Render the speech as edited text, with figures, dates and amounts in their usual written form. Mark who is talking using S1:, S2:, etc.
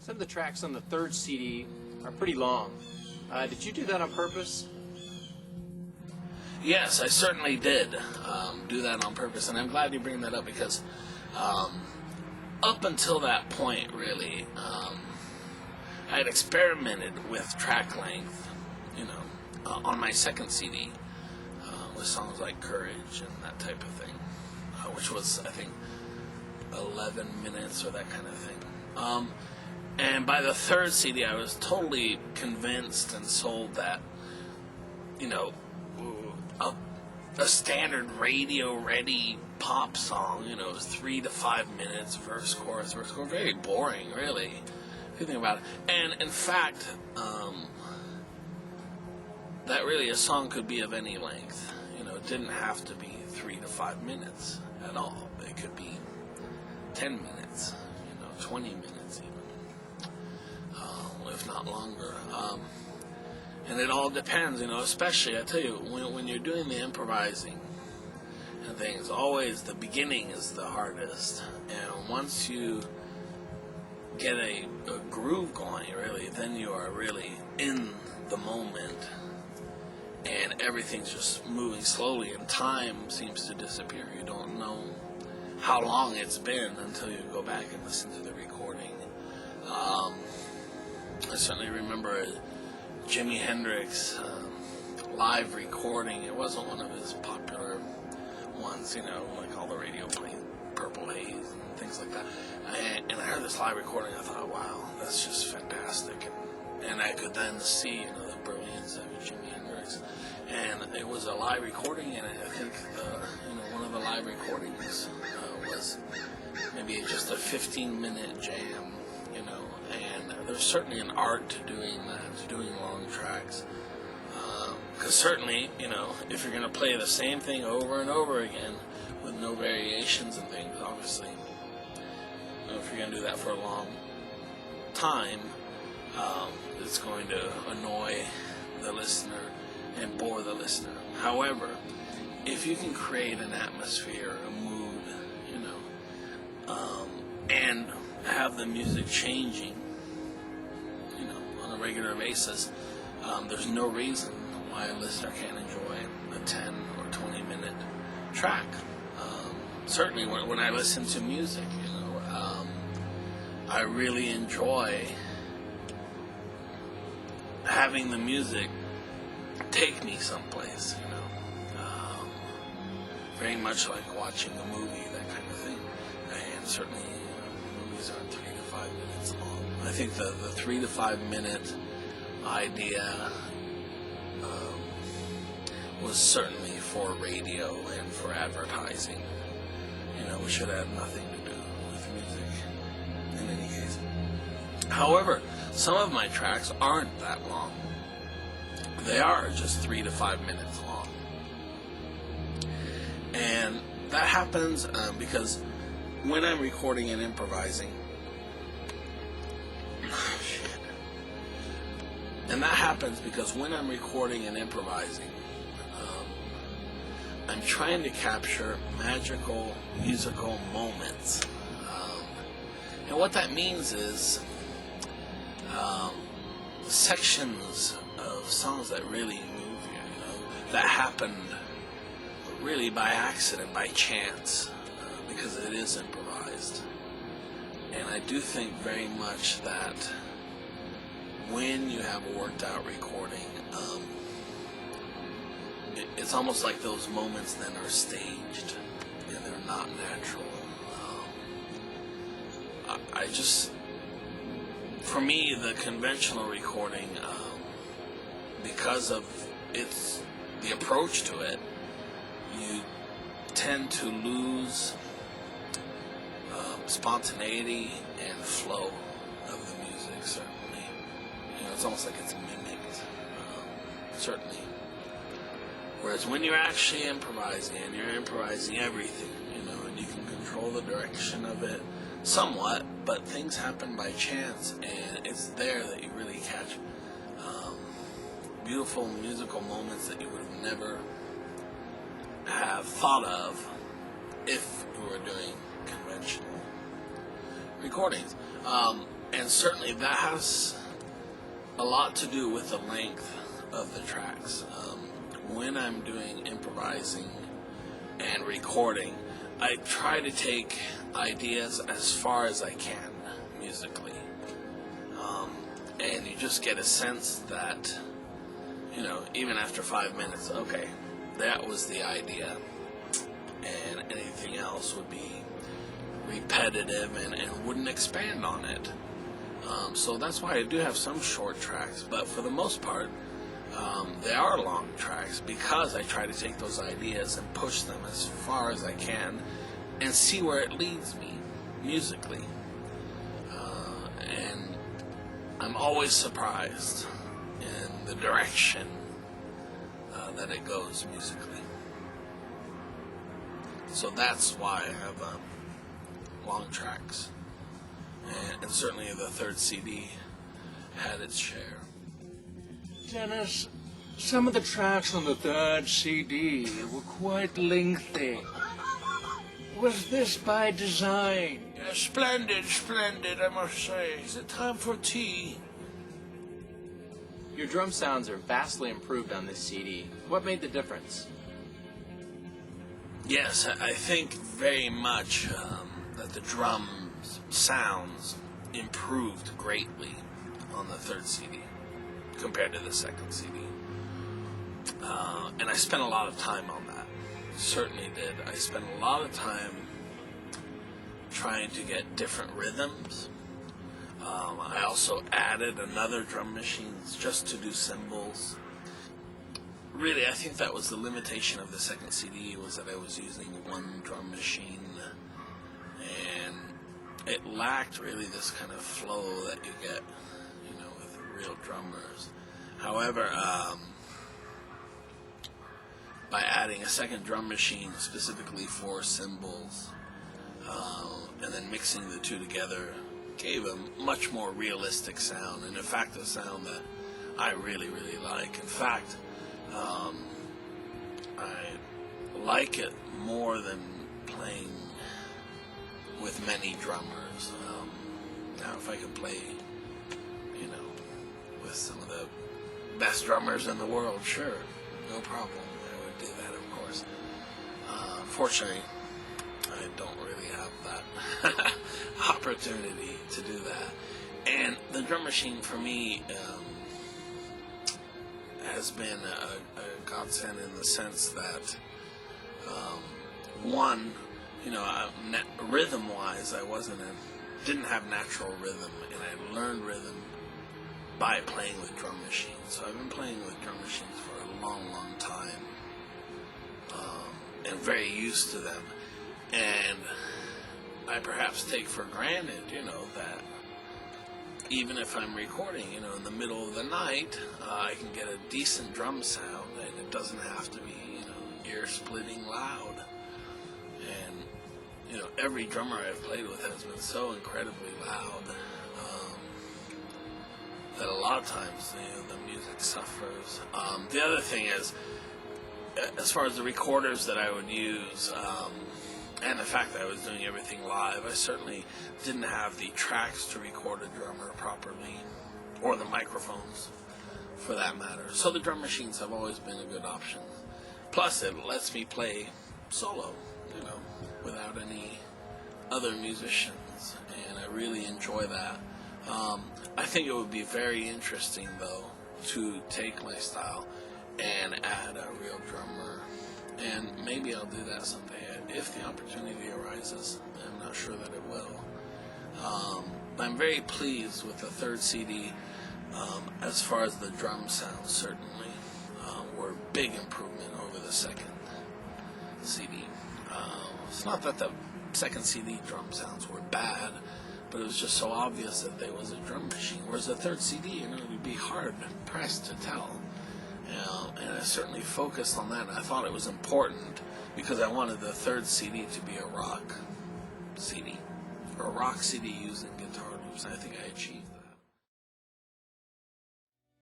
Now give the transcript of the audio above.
S1: Some of the tracks on the third CD are pretty long. Did you do that on purpose?
S2: Yes, I certainly did do that on purpose, and I'm glad you bring that up because up until that point, really, I had experimented with track length, on my second CD with songs like Courage and that type of thing, which was, I think, 11 minutes or that kind of thing. And by the third CD, I was totally convinced and sold that, a standard radio-ready pop song, is 3 to 5 minutes, verse, chorus, very boring, really, if you think about it. And, in fact, that really a song could be of any length. It didn't have to be 3 to 5 minutes at all. It could be 10 minutes, 20 minutes even, if not longer. And it all depends, especially, I tell you, when you're doing the improvising and things, always the beginning is the hardest. And once you get a groove going, really, then you are really in the moment. And everything's just moving slowly, and time seems to disappear. You don't know how long it's been until you go back and listen to the recording. I certainly remember Jimi Hendrix live recording. It wasn't one of his popular ones, like all the radio played Purple Haze and things like that. And I heard this live recording. I thought, wow, that's just fantastic. And I could then see, the brilliance of Jimi Hendrix. And it was a live recording, and I think, one of the live recordings was maybe just a 15-minute jam, and there's certainly an art to doing that, to doing long tracks. Because certainly, if you're going to play the same thing over and over again with no variations and things, obviously, if you're going to do that for a long time, it's going to annoy the listener and bore the listener. However, if you can create an atmosphere, a mood, and have the music changing, on a regular basis, there's no reason why a listener can't enjoy a 10 or 20 minute track. Certainly when I listen to music, I really enjoy having the music take me someplace, very much like watching a movie, that kind of thing. And certainly movies are 3 to 5 minutes long. I think the 3 to 5 minute idea was certainly for radio and for advertising, which should have nothing to do with music in any case. However, some of my tracks aren't that long. They are just 3 to 5 minutes long. And that happens because when I'm recording and improvising, and that happens because when I'm recording and improvising, I'm trying to capture magical musical moments. And what that means is sections of songs that really move you, that happened really by accident, by chance, because it is improvised. And I do think very much that when you have a worked out recording, it's almost like those moments then are staged and they're not natural. For me, the conventional recording, because of the approach to it, you tend to lose spontaneity and flow of the music, certainly. It's almost like it's mimicked, certainly. Whereas when you're actually improvising, and you're improvising everything, and you can control the direction of it somewhat, but things happen by chance, and it's there that you really catch beautiful musical moments that you would have never have thought of if you were doing conventional recordings. And certainly that has a lot to do with the length of the tracks. When I'm doing improvising and recording, I try to take ideas as far as I can musically. And you just get a sense that, even after 5 minutes, okay, that was the idea. And anything else would be repetitive and wouldn't expand on it. So that's why I do have some short tracks, but for the most part, they are long tracks because I try to take those ideas and push them as far as I can and see where it leads me musically. And I'm always surprised in the direction that it goes musically. So that's why I have long tracks. And certainly the third CD had its share.
S3: Denis, some of the tracks on the third CD were quite lengthy. Was this by design?
S2: Yeah, splendid, I must say. Is it time for tea?
S1: Your drum sounds are vastly improved on this CD. What made the difference?
S2: Yes, I think very much that the drum sounds improved greatly on the third CD compared to the second CD. And I spent a lot of time on that. Certainly did. I spent a lot of time trying to get different rhythms. I also added another drum machine just to do cymbals. Really, I think that was the limitation of the second CD, was that I was using one drum machine, and it lacked really this kind of flow that you get, with real drummers. However, by adding a second drum machine specifically for cymbals, and then mixing the two together, gave a much more realistic sound, and in fact a sound that I really, really like. In fact, I like it more than playing with many drummers. Now, if I could play, with some of the best drummers in the world, sure, no problem. I would do that, of course. Unfortunately, I don't really have that opportunity to do that. And the drum machine for me has been a godsend in the sense that, one, rhythm-wise, I didn't have natural rhythm, and I learned rhythm by playing with drum machines. So I've been playing with drum machines for a long, long time, and very used to them. And I perhaps take for granted, that even if I'm recording, in the middle of the night, I can get a decent drum sound, and it doesn't have to be, ear-splitting loud. And, every drummer I've played with has been so incredibly loud that a lot of times, the music suffers. The other thing is, as far as the recorders that I would use, and the fact that I was doing everything live, I certainly didn't have the tracks to record a drummer properly, or the microphones, for that matter. So the drum machines have always been a good option. Plus, it lets me play solo, without any other musicians, and I really enjoy that. I think it would be very interesting, though, to take my style and add a real drummer, and maybe I'll do that someday if the opportunity arises. I'm not sure that it will. I'm very pleased with the third CD. As far as the drum sounds, certainly were a big improvement over the second CD. It's not that the second CD drum sounds were bad, but it was just so obvious that there was a drum machine. Whereas the third CD, it would be hard pressed to tell. And I certainly focused on that. And I thought it was important because I wanted the third CD to be a rock CD, or a rock CD using guitar loops. And I think I achieved